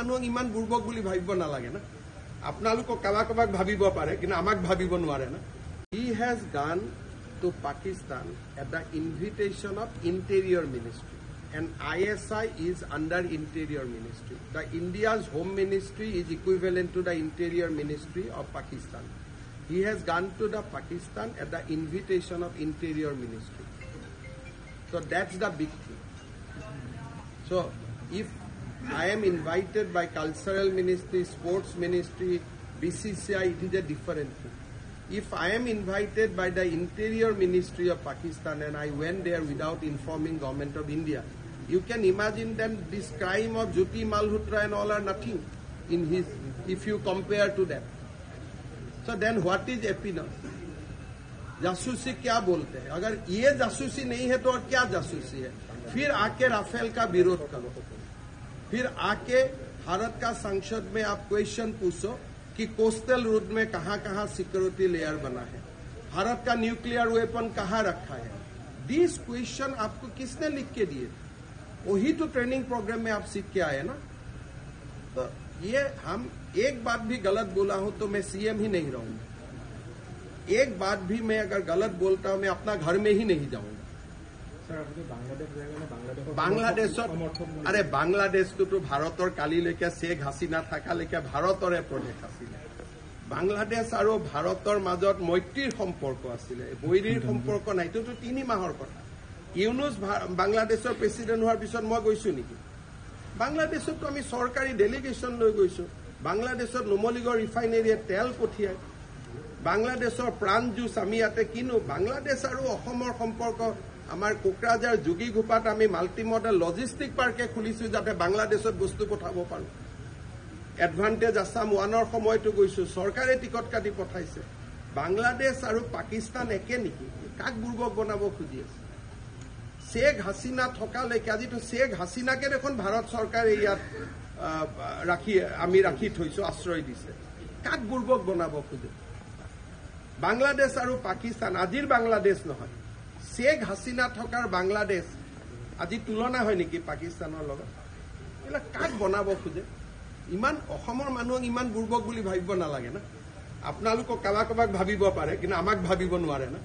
মানুহক ইমান বুৰ্বক বুলি ভাবিব নালাগে না আপোনালোকক কাবাক ভাবিব পাৰে কিন্তু আমাক ভাবিব নোৱাৰে না He has gone to Pakistan at the invitation of Interior Ministry and ISI is under Interior Ministry. The India's Home Ministry is equivalent to the Interior Ministry of Pakistan. He has gone to the Pakistan at the invitation of Interior Ministry. So that's the big thing. So if I am invited by Cultural Ministry, Sports Ministry, BCCI, it is a different thing. If I am invited by the Interior Ministry of Pakistan and I went there without informing Government of India, you can imagine then this crime of Jyoti Malhotra and all are nothing in his, if you compare to that. So then what is happiness? जासूसी क्या बोलते हैं अगर ये जासूसी नहीं है तो और क्या जासूसी है फिर आके राफेल का विरोध करो फिर आके भारत का संसद में आप क्वेश्चन पूछो कि कोस्टल रोड में कहां सिक्योरिटी लेयर बना है भारत का न्यूक्लियर वेपन कहां रखा है दिस क्वेश्चन आपको किसने लिख के दिए वही तो ट्रेनिंग प्रोग्राम में आप सीख के आए ना तो ये हम एक बात भी गलत बोला हूं तो मैं सीएम ही नहीं रहूंगा एक बात भी मैं अगर गलत बोलता हूं मैं अपना घर में ही नहीं जाऊंगा बांग्लादेश अरे बांग्लादेश तो भारतर कालिলৈকে शेख हासिना थाकाলৈকে भारतरे प्रदेश आছিলে बांग्लादेश और भारतर মাজত मैत्रीर सम्पर्क आছিলে বৈৰীৰ সম্পৰ্ক নাই তো 3 মাহৰ কথা ইউনুস বাংলাদেশৰ প্ৰেসিডেন্ট হোৱাৰ পিছত মই গৈছো নেকি বাংলাদেশত তো আমি সৰকাৰি ডেলিগেশন লৈ গৈছো বাংলাদেশত নুমলীগড় ৰিফাইনেৰীয়ে তেল পঠিয়ায় বাংলাদেশৰ প্ৰাণ জুচ আমি ইয়াতে কিনো বাংলাদেশ আৰু অসমৰ সম্পৰ্ক আমাৰ কোকৰাঝাৰ যোগীঘোপাত আমি মাল্টি মডেল লজিষ্টিক পাৰ্কে খুলিছো যাতে বাংলাদেশত বস্তু পঠাব পাৰো এডভান্টেজ আসাম 1ৰ সময়টো গৈছো সৰকাৰে টিকট কাটি পঠাইছে বাংলাদেশ আৰু পাকিস্তান একে নেকি কাক বুৰ্বক বনাব খুজি আছে शेख हासिना थकाলৈকে আজি তো शेख हासिनाকে দেখোন ভাৰত চৰকাৰে ইয়াত ৰাখি থৈছো আশ্ৰয় দিছে কাক বুৰ্বক বনাব খুজে বাংলাদেশ আৰু পাকিস্তান আজিৰ বাংলাদেশ নহয় शेख हासिना थकार बांग्लादेश আজি তুলনা হয় নেকি পাকিস্তানৰ লগত এলা কাক বনাব খুজে ইমান অসমৰ মানুহক ইমান বুৰ্বক বুলি ভাবিব নালাগে না আপোনালোকক কাবাক ভাবিব পাৰে কিন্তু আমাক ভাবিব নোৱাৰে না